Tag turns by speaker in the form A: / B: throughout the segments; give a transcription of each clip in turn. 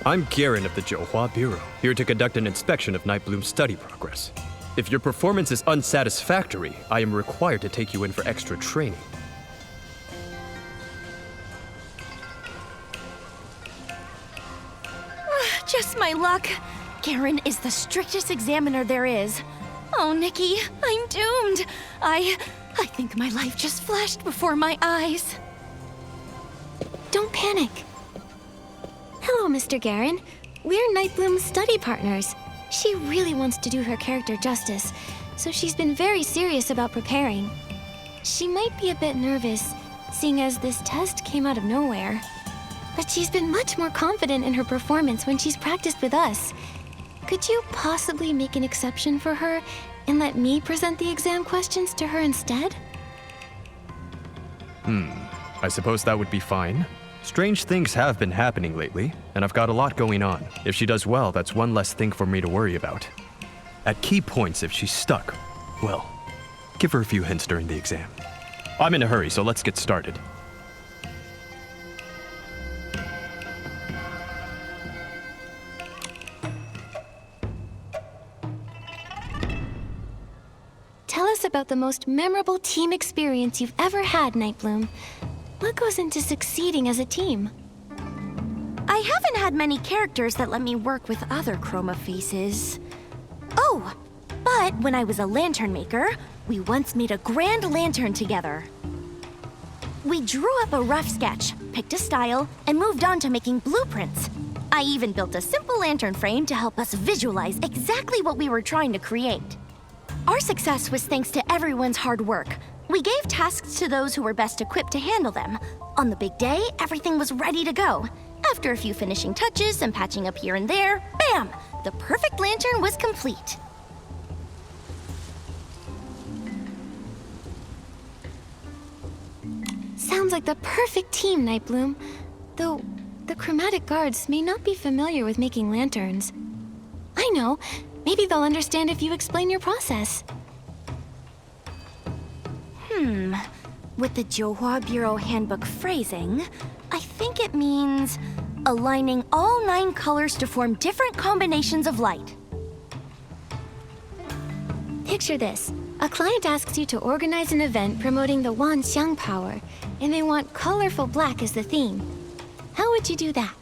A: I'm Garen of the Johua Bureau, here to conduct an inspection of Nightbloom's study progress. If your performance is unsatisfactory, I am required to take you in for extra training.
B: Just my luck. Garen is the strictest examiner there is. Oh, Nikki, I'm doomed. I think my life just flashed before my eyes.
C: Don't panic. Hello, Mr. Garen. We're Nightbloom's study partners. She really wants to do her character justice, so she's been very serious about preparing. She might be a bit nervous, seeing as this test came out of nowhere. But she's been much more confident in her performance when she's practiced with us. Could you possibly make an exception for her and let me present the exam questions to her instead?
A: I suppose that would be fine. Strange things have been happening lately, and I've got a lot going on. If she does well, that's one less thing for me to worry about. At key points, if she's stuck, well, give her a few hints during the exam. I'm in a hurry, so let's get started.
C: Tell us about the most memorable team experience you've ever had, Nightbloom. What goes into succeeding as a team?
B: I haven't had many characters that let me work with other Chroma faces. Oh, but when I was a lantern maker, we once made a grand lantern together. We drew up a rough sketch, picked a style, and moved on to making blueprints. I even built a simple lantern frame to help us visualize exactly what we were trying to create. Our success was thanks to everyone's hard work. We gave tasks to those who were best equipped to handle them. On the big day, everything was ready to go. After a few finishing touches and patching up here and there, bam! The perfect lantern was complete.
C: Sounds like the perfect team, Nightbloom. Though, the Chromatic Guards may not be familiar with making lanterns. I know. Maybe they'll understand if you explain your process.
B: With the Johua Bureau Handbook phrasing, I think it means aligning all 9 colors to form different combinations of light.
C: Picture this. A client asks you to organize an event promoting the Wanxiang power, and they want colorful black as the theme. How would you do that?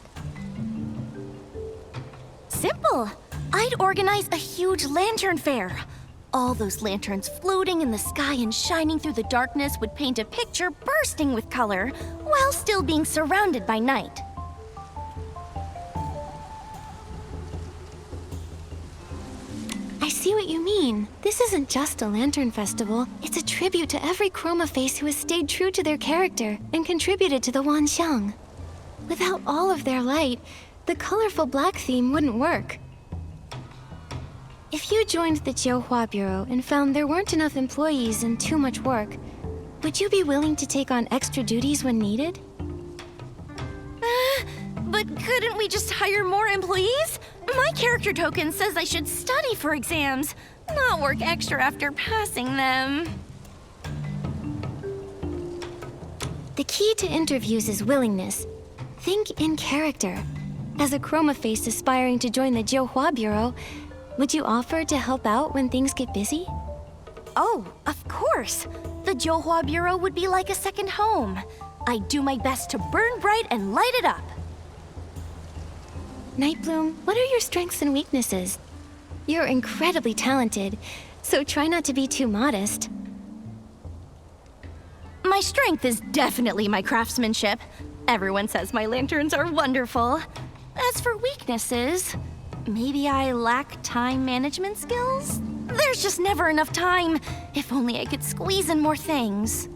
B: Simple. I'd organize a huge lantern fair. All those lanterns floating in the sky and shining through the darkness would paint a picture bursting with color, while still being surrounded by night.
C: I see what you mean. This isn't just a lantern festival. It's a tribute to every Chroma face who has stayed true to their character and contributed to the Wanxiang. Without all of their light, the colorful black theme wouldn't work. If you joined the Johua Bureau and found there weren't enough employees and too much work, would you be willing to take on extra duties when needed?
B: But couldn't we just hire more employees? My character token says I should study for exams, not work extra after passing them.
C: The key to interviews is willingness. Think in character. As a Chroma face aspiring to join the Johua Bureau, would you offer to help out when things get busy?
B: Oh, of course. The Johua Bureau would be like a second home. I'd do my best to burn bright and light it up.
C: Nightbloom, what are your strengths and weaknesses? You're incredibly talented, so try not to be too modest.
B: My strength is definitely my craftsmanship. Everyone says my lanterns are wonderful. As for weaknesses, maybe I lack time management skills? There's just never enough time. If only I could squeeze in more things.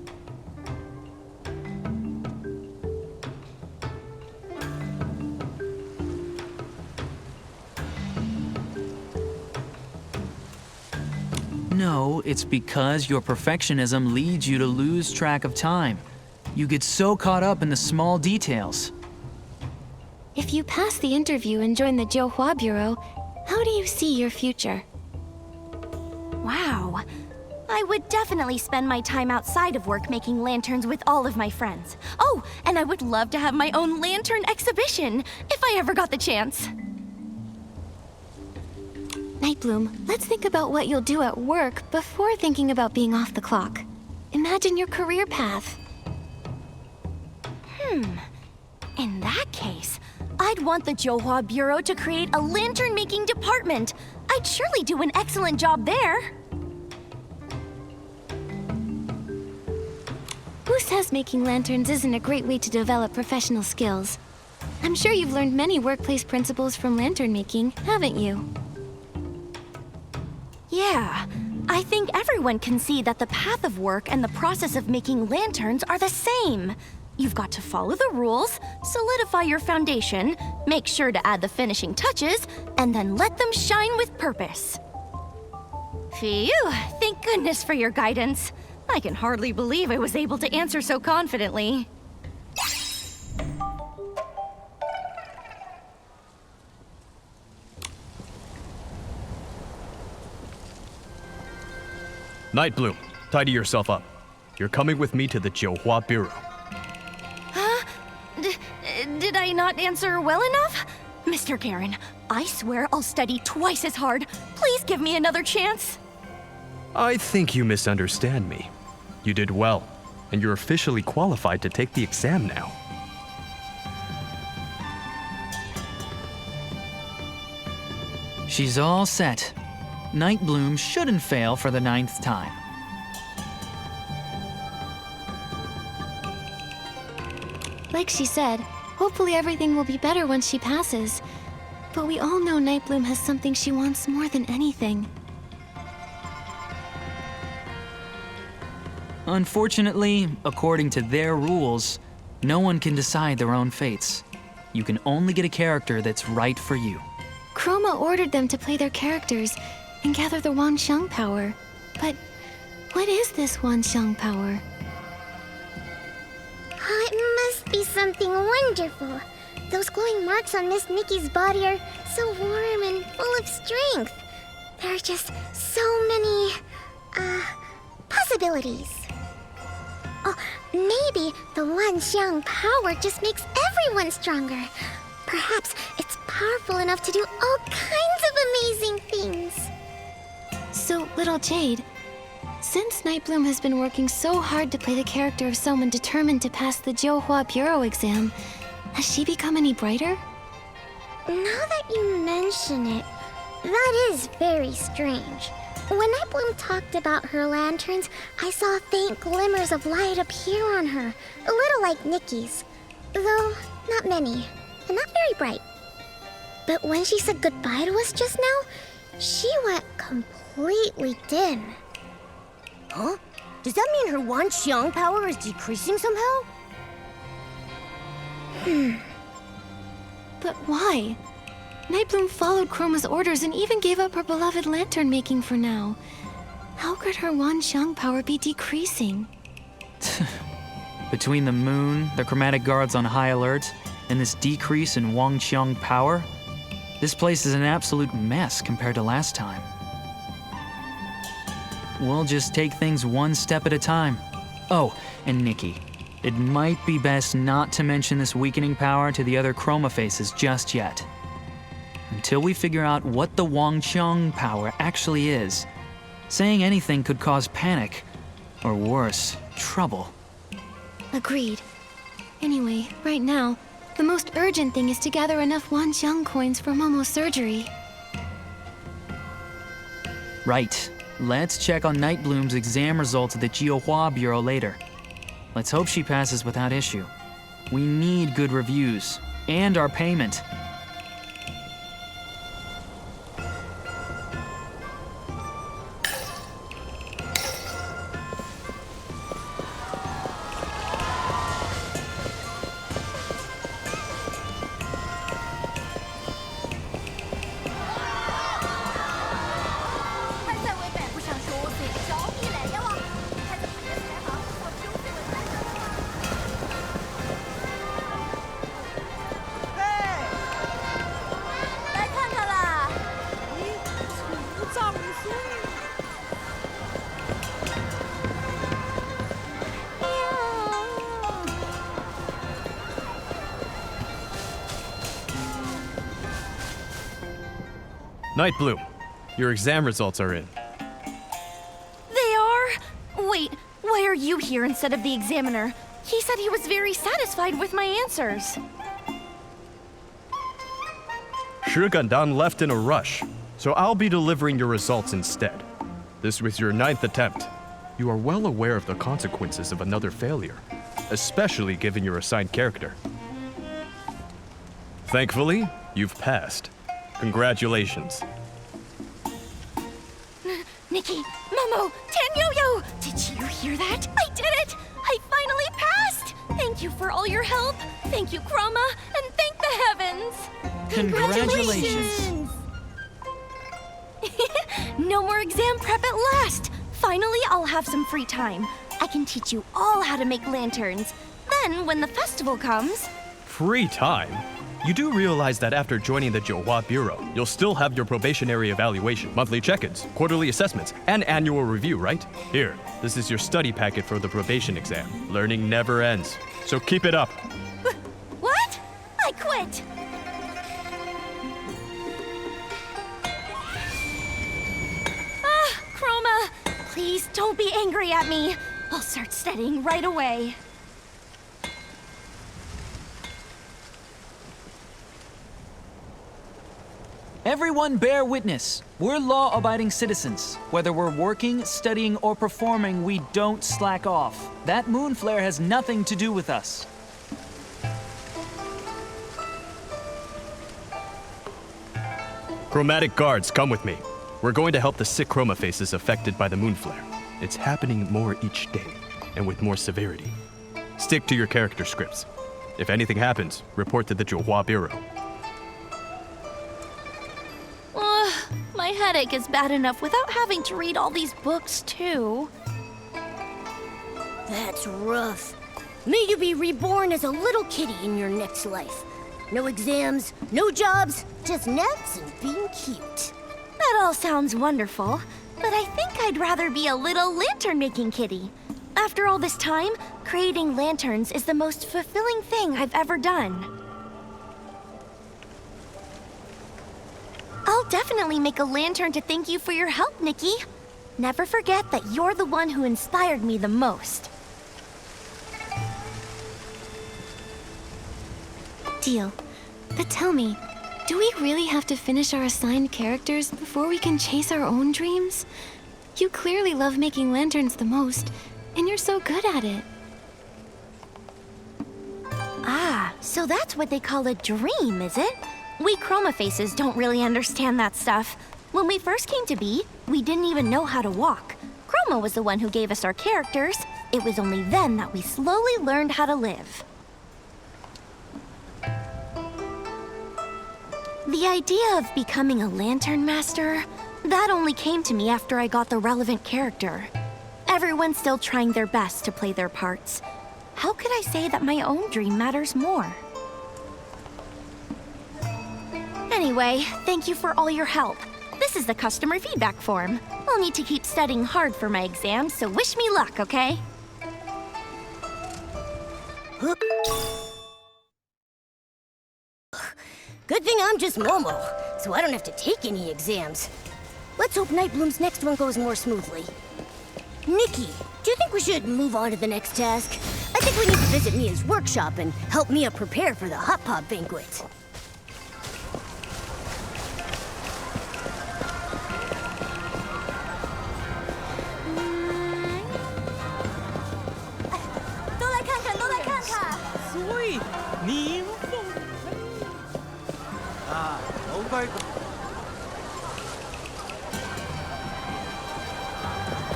D: No, it's because your perfectionism leads you to lose track of time. You get so caught up in the small details.
C: If you pass the interview and join the Johua Bureau, how do you see your future?
B: Wow. I would definitely spend my time outside of work making lanterns with all of my friends. Oh, and I would love to have my own lantern exhibition, if I ever got the chance.
C: Nightbloom, let's think about what you'll do at work before thinking about being off the clock. Imagine your career path.
B: In that case, I'd want the Johua Bureau to create a lantern-making department. I'd surely do an excellent job there.
C: Who says making lanterns isn't a great way to develop professional skills? I'm sure you've learned many workplace principles from lantern making, haven't you?
B: Yeah, I think everyone can see that the path of work and the process of making lanterns are the same. You've got to follow the rules, solidify your foundation, make sure to add the finishing touches, and then let them shine with purpose. Phew, thank goodness for your guidance. I can hardly believe I was able to answer so confidently.
A: Nightbloom, tidy yourself up. You're coming with me to the Johua Bureau.
B: Did I not answer well enough? Mr. Garen, I swear I'll study twice as hard. Please give me another chance.
A: I think you misunderstand me. You did well, and you're officially qualified to take the exam now.
D: She's all set. Nightbloom shouldn't fail for the 9th time.
C: Like she said, hopefully everything will be better once she passes. But we all know Nightbloom has something she wants more than anything.
D: Unfortunately, according to their rules, no one can decide their own fates. You can only get a character that's right for you.
C: Chroma ordered them to play their characters and gather the Wanxiang power. But what is this Wanxiang power?
E: Oh, it must be something wonderful. Those glowing marks on Miss Nikki's body are so warm and full of strength. There are just so many, possibilities. Oh, maybe the Wanxiang power just makes everyone stronger. Perhaps it's powerful enough to do all kinds of amazing things.
C: So, little Jade, since Nightbloom has been working so hard to play the character of someone determined to pass the Johua Bureau exam, has she become any brighter?
E: Now that you mention it, that is very strange. When Nightbloom talked about her lanterns, I saw faint glimmers of light appear on her, a little like Nikki's, though not many, and not very bright. But when she said goodbye to us just now, she went completely dim.
B: Huh? Does that mean her Wanxiang power is decreasing somehow?
C: But why? Nightbloom followed Chroma's orders and even gave up her beloved lantern making for now. How could her Wanxiang power be decreasing?
D: Between the moon, the chromatic guards on high alert, and this decrease in Wanxiang power, this place is an absolute mess compared to last time. We'll just take things one step at a time. Oh, and Nikki, it might be best not to mention this weakening power to the other Chroma faces just yet. Until we figure out what the Wanxiang power actually is, saying anything could cause panic, or worse, trouble.
C: Agreed. Anyway, right now, the most urgent thing is to gather enough Wanxiang coins for Momo's surgery.
D: Right. Let's check on Nightbloom's exam results at the Johua Bureau later. Let's hope she passes without issue. We need good reviews, and our payment.
A: Nightbloom, your exam results are in.
B: They are? Wait, why are you here instead of the examiner? He said he was very satisfied with my answers.
A: Shugendan left in a rush, so I'll be delivering your results instead. This was your 9th attempt. You are well aware of the consequences of another failure, especially given your assigned character. Thankfully, you've passed. Congratulations.
B: Nikki, Momo, Tanyoyo! Did you hear that? I did it! I finally passed! Thank you for all your help. Thank you, Chroma, and thank the heavens!
D: Congratulations.
B: No more exam prep at last! Finally, I'll have some free time. I can teach you all how to make lanterns. Then, when the festival comes...
A: Free time? You do realize that after joining the Johua Bureau, you'll still have your probationary evaluation, monthly check-ins, quarterly assessments, and annual review, right? Here, this is your study packet for the probation exam. Learning never ends, so keep it up.
B: What? I quit! Chroma, please don't be angry at me. I'll start studying right away.
D: Everyone bear witness. We're law-abiding citizens. Whether we're working, studying, or performing, we don't slack off. That moon flare has nothing to do with us.
A: Chromatic guards, come with me. We're going to help the sick chroma faces affected by the moon flare. It's happening more each day, and with more severity. Stick to your character scripts. If anything happens, report to the Johua Bureau.
B: My headache is bad enough without having to read all these books, too.
F: That's rough. May you be reborn as a little kitty in your next life. No exams, no jobs, just naps and being cute.
B: That all sounds wonderful, but I think I'd rather be a little lantern-making kitty. After all this time, creating lanterns is the most fulfilling thing I've ever done. I'll definitely make a lantern to thank you for your help, Nikki. Never forget that you're the one who inspired me the most.
C: Deal. But tell me, do we really have to finish our assigned characters before we can chase our own dreams? You clearly love making lanterns the most, and you're so good at it.
B: Ah, so that's what they call a dream, is it? We chroma faces don't really understand that stuff. When we first came to be, we didn't even know how to walk. Chroma was the one who gave us our characters. It was only then that we slowly learned how to live. The idea of becoming a lantern master, that only came to me after I got the relevant character. Everyone's still trying their best to play their parts. How could I say that my own dream matters more? Anyway, thank you for all your help. This is the customer feedback form. I'll need to keep studying hard for my exams, so wish me luck, okay?
F: Good thing I'm just Momo, so I don't have to take any exams. Let's hope Nightbloom's next one goes more smoothly. Nikki, do you think we should move on to the next task? I think we need to visit Mia's workshop and help Mia prepare for the Hot Pop banquet.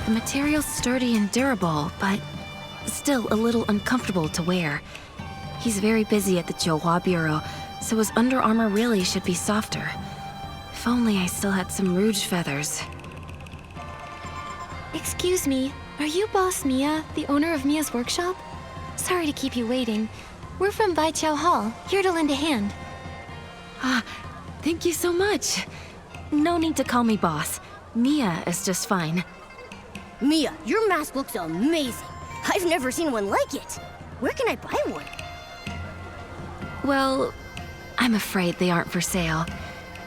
G: The material's sturdy and durable, but still a little uncomfortable to wear. He's very busy at the Johua Bureau, so his Under Armour really should be softer. If only I still had some rouge feathers.
C: Excuse me, are you Boss Mia, the owner of Mia's workshop? Sorry to keep you waiting. We're from Baichao Hall, here to lend a hand.
G: Ah, thank you so much. No need to call me boss. Mia is just fine.
F: Mia, your mask looks amazing. I've never seen one like it. Where can I buy one?
G: Well, I'm afraid they aren't for sale.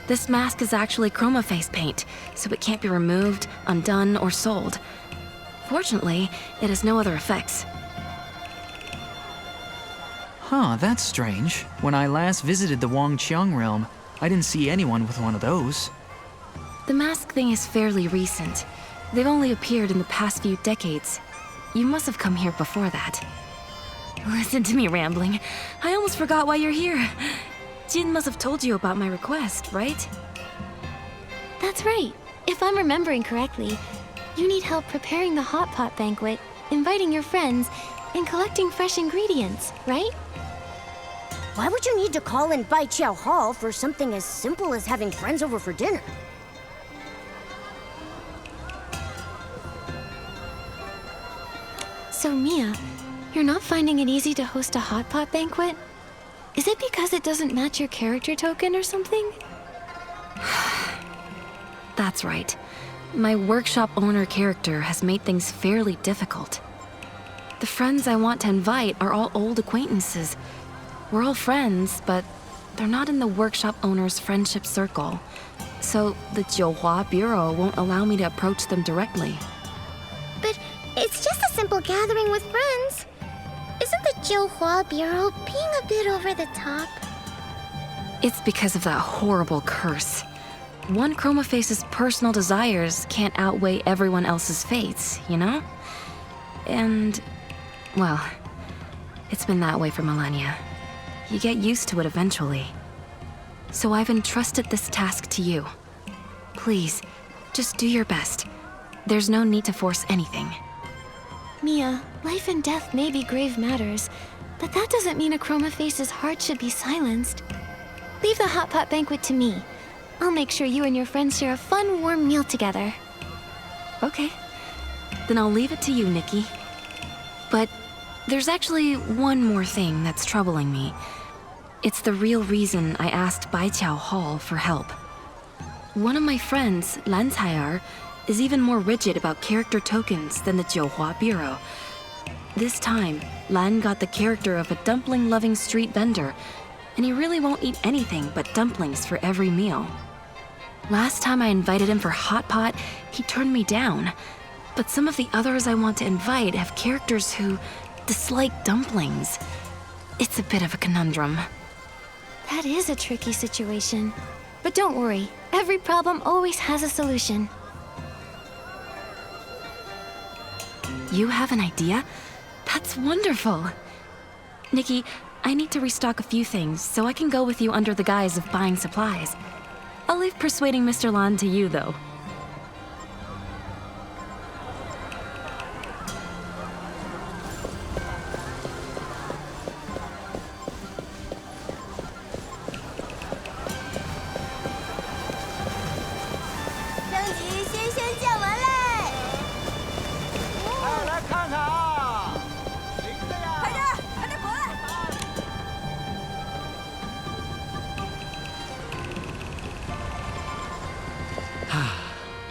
G: This mask is actually chroma face paint, so it can't be removed, undone, or sold. Fortunately, it has no other effects.
D: Huh, that's strange. When I last visited the Wangqiang realm, I didn't see anyone with one of those.
G: The mask thing is fairly recent. They've only appeared in the past few decades. You must have come here before that. Listen to me rambling. I almost forgot why you're here. Jin must have told you about my request, right?
C: That's right. If I'm remembering correctly, you need help preparing the hot pot banquet, inviting your friends, and collecting fresh ingredients, right?
F: Why would you need to call in Baiqiao Hall for something as simple as having friends over for dinner?
C: So, Mia, you're not finding it easy to host a hot pot banquet? Is it because it doesn't match your character token or something?
G: That's right. My workshop owner character has made things fairly difficult. The friends I want to invite are all old acquaintances. We're all friends, but they're not in the workshop owner's friendship circle. So the Jiuhua Bureau won't allow me to approach them directly.
E: But it's just a simple gathering with friends. Isn't the Jiuhua Bureau being a bit over the top?
G: It's because of that horrible curse. One chroma face's personal desires can't outweigh everyone else's fates, you know? And, well, it's been that way for millennia. You get used to it eventually. So I've entrusted this task to you. Please, just do your best. There's no need to force anything.
C: Mia, life and death may be grave matters, but that doesn't mean a chroma face's heart should be silenced. Leave the hot pot banquet to me. I'll make sure you and your friends share a fun, warm meal together.
G: Okay. Then I'll leave it to you, Nikki. But there's actually one more thing that's troubling me. It's the real reason I asked Baiqiao Hall for help. One of my friends, Lan Cai'er, is even more rigid about character tokens than the Jiuhua Bureau. This time, Lan got the character of a dumpling-loving street vendor, and he really won't eat anything but dumplings for every meal. Last time I invited him for hot pot, he turned me down. But some of the others I want to invite have characters who dislike dumplings. It's a bit of a conundrum.
C: That is a tricky situation. But don't worry, every problem always has a solution.
G: You have an idea? That's wonderful. Nikki, I need to restock a few things, so I can go with you under the guise of buying supplies. I'll leave persuading Mr. Lan to you, though.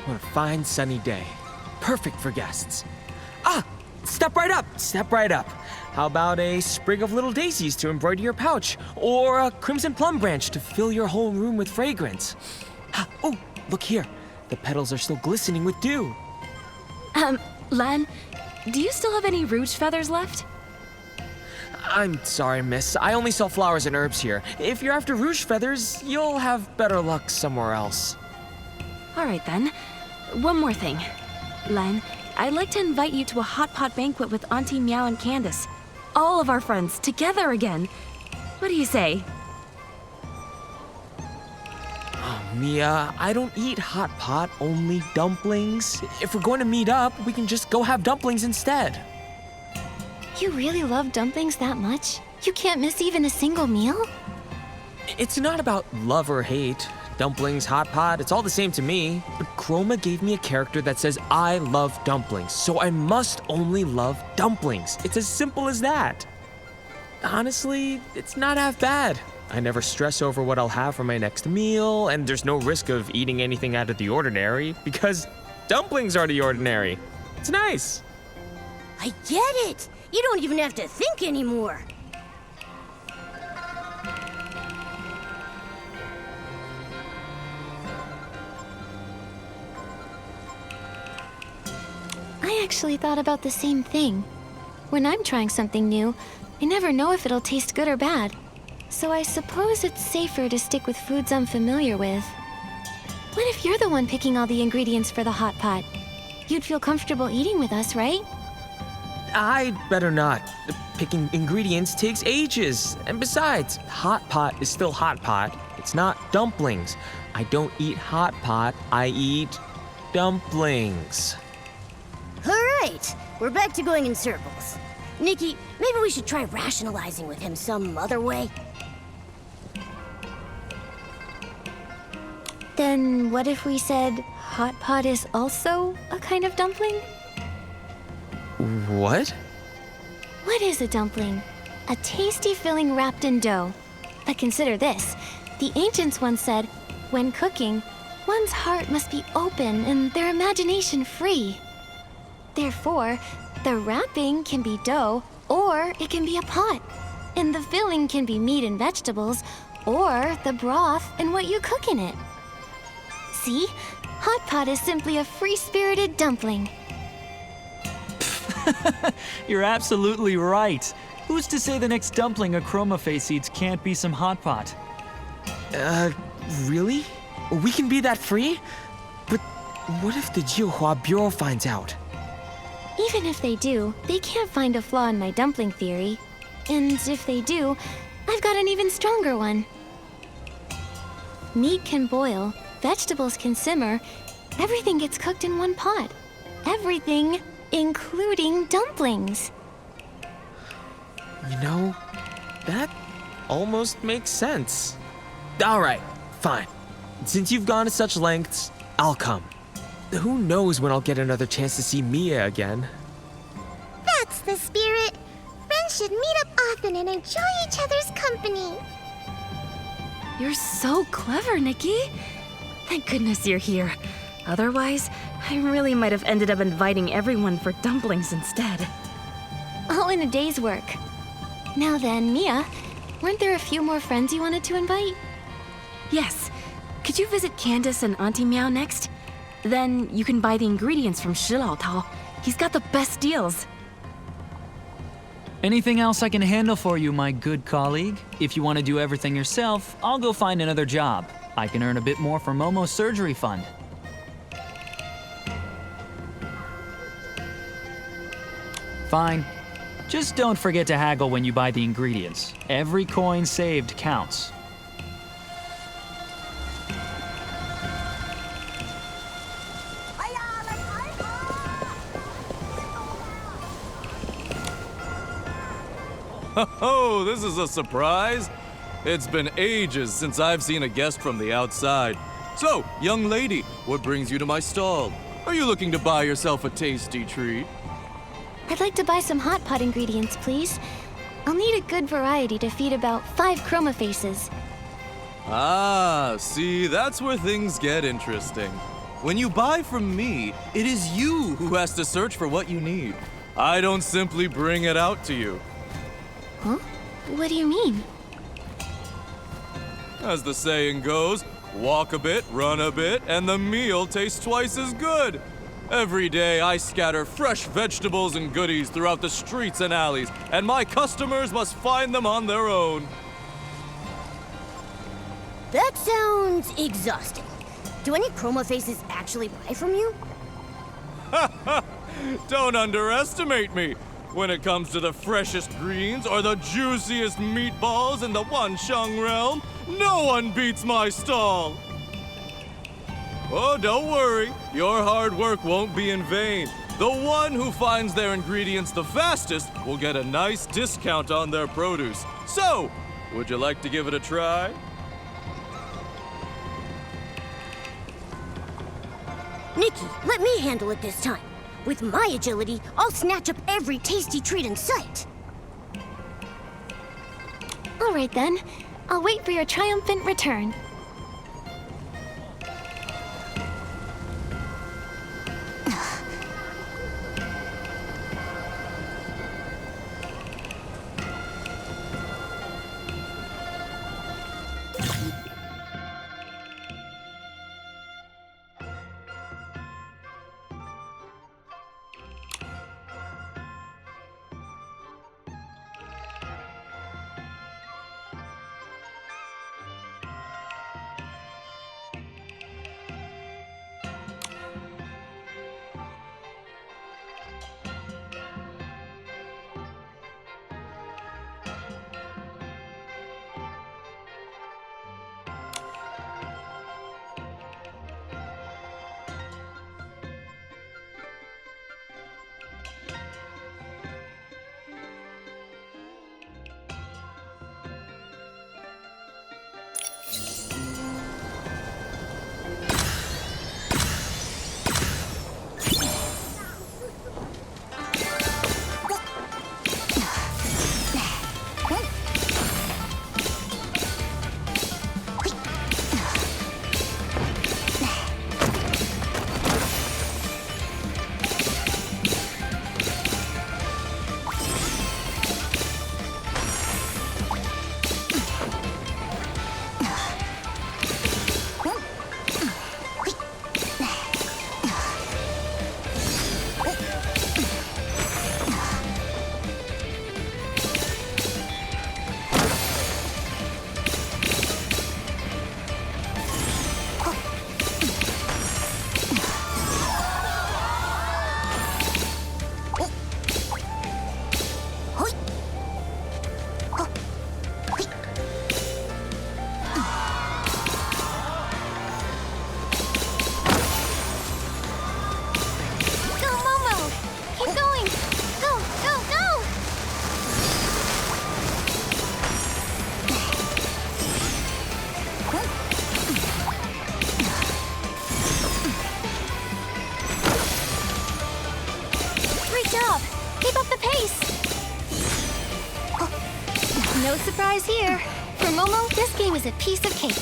H: What a fine sunny day. Perfect for guests. Ah! Step right up! Step right up. How about a sprig of little daisies to embroider your pouch? Or a crimson plum branch to fill your whole room with fragrance? Ah, oh, look here. The petals are still glistening with dew.
G: Lan, do you still have any rouge feathers left?
H: I'm sorry, miss. I only sell flowers and herbs here. If you're after rouge feathers, you'll have better luck somewhere else.
G: All right, then. One more thing. Lan, I'd like to invite you to a hot pot banquet with Auntie Meow and Candace. All of our friends together again. What do you say?
H: Oh, Mia, I don't eat hot pot, only dumplings. If we're going to meet up, we can just go have dumplings instead.
C: You really love dumplings that much? You can't miss even a single meal?
H: It's not about love or hate. Dumplings, hot pot, it's all the same to me. But Chroma gave me a character that says I love dumplings, so I must only love dumplings. It's as simple as that. Honestly, it's not half bad. I never stress over what I'll have for my next meal, and there's no risk of eating anything out of the ordinary, because dumplings are the ordinary. It's nice.
F: I get it! You don't even have to think anymore.
C: actually thought about the same thing. When I'm trying something new, I never know if it'll taste good or bad. So I suppose it's safer to stick with foods I'm familiar with. What if you're the one picking all the ingredients for the hot pot? You'd feel comfortable eating with us, right?
H: I'd better not. Picking ingredients takes ages. And besides, hot pot is still hot pot. It's not dumplings. I don't eat hot pot, I eat dumplings.
F: All right, we're back to going in circles. Nikki, maybe we should try rationalizing with him some other way.
C: Then what if we said hot pot is also a kind of dumpling?
H: What?
C: What is a dumpling? A tasty filling wrapped in dough. But consider this. The ancients once said, when cooking, one's heart must be open and their imagination free. Therefore, the wrapping can be dough, or it can be a pot. And the filling can be meat and vegetables, or the broth and what you cook in it. See? Hot pot is simply a free-spirited dumpling.
D: You're absolutely right. Who's to say the next dumpling a Chroma Face eats can't be some hot pot?
H: Really? We can be that free? But what if the Jiuhua Bureau finds out?
C: Even if they do, they can't find a flaw in my dumpling theory. And if they do, I've got an even stronger one. Meat can boil, vegetables can simmer, everything gets cooked in one pot. Everything, including dumplings.
H: You know, that almost makes sense. All right, fine. Since you've gone to such lengths, I'll come. Who knows when I'll get another chance to see Mia again?
E: That's the spirit. Friends should meet up often and enjoy each other's company.
G: You're so clever, Nikki. Thank goodness you're here. Otherwise, I really might have ended up inviting everyone for dumplings instead.
C: All in a day's work. Now then, Mia, weren't there a few more friends you wanted to invite?
G: Yes. Could you visit Candace and Auntie Meow next? Then you can buy the ingredients from Shilao Tao. He's got the best deals.
D: Anything else I can handle for you, my good colleague? If you want to do everything yourself, I'll go find another job. I can earn a bit more for Momo's surgery fund. Fine. Just don't forget to haggle when you buy the ingredients. Every coin saved counts.
I: Oh, this is a surprise. It's been ages since I've seen a guest from the outside. So, young lady, what brings you to my stall? Are you looking to buy yourself a tasty treat?
C: I'd like to buy some hot pot ingredients, please. I'll need a good variety to feed about 5 Chroma Faces.
I: Ah, see, that's where things get interesting. When you buy from me, it is you who has to search for what you need. I don't simply bring it out to you.
C: Huh? What do you mean?
I: As the saying goes, walk a bit, run a bit, and the meal tastes twice as good. Every day I scatter fresh vegetables and goodies throughout the streets and alleys, and my customers must find them on their own.
F: That sounds exhausting. Do any Chroma Faces actually buy from you?
I: Don't underestimate me. When it comes to the freshest greens or the juiciest meatballs in the Wansheng realm, no one beats my stall. Oh, don't worry. Your hard work won't be in vain. The one who finds their ingredients the fastest will get a nice discount on their produce. So, would you like to give it a try?
F: Nikki, let me handle it this time. With my agility, I'll snatch up every tasty treat in sight.
C: All right then. I'll wait for your triumphant return. No surprise here. For Momo, this game is a piece of cake.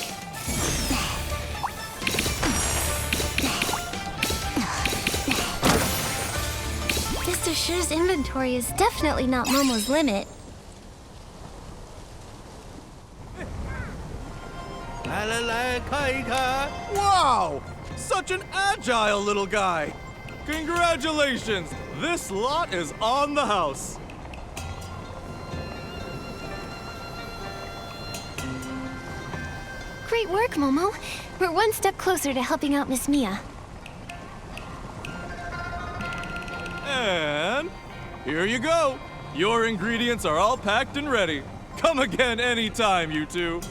C: Mr. Shi's inventory is definitely not Momo's limit.
I: Wow! Such an agile little guy! Congratulations! This lot is on the house.
C: Great work, Momo. We're one step closer to helping out Miss Mia.
I: And here you go. Your ingredients are all packed and ready. Come again anytime, you two.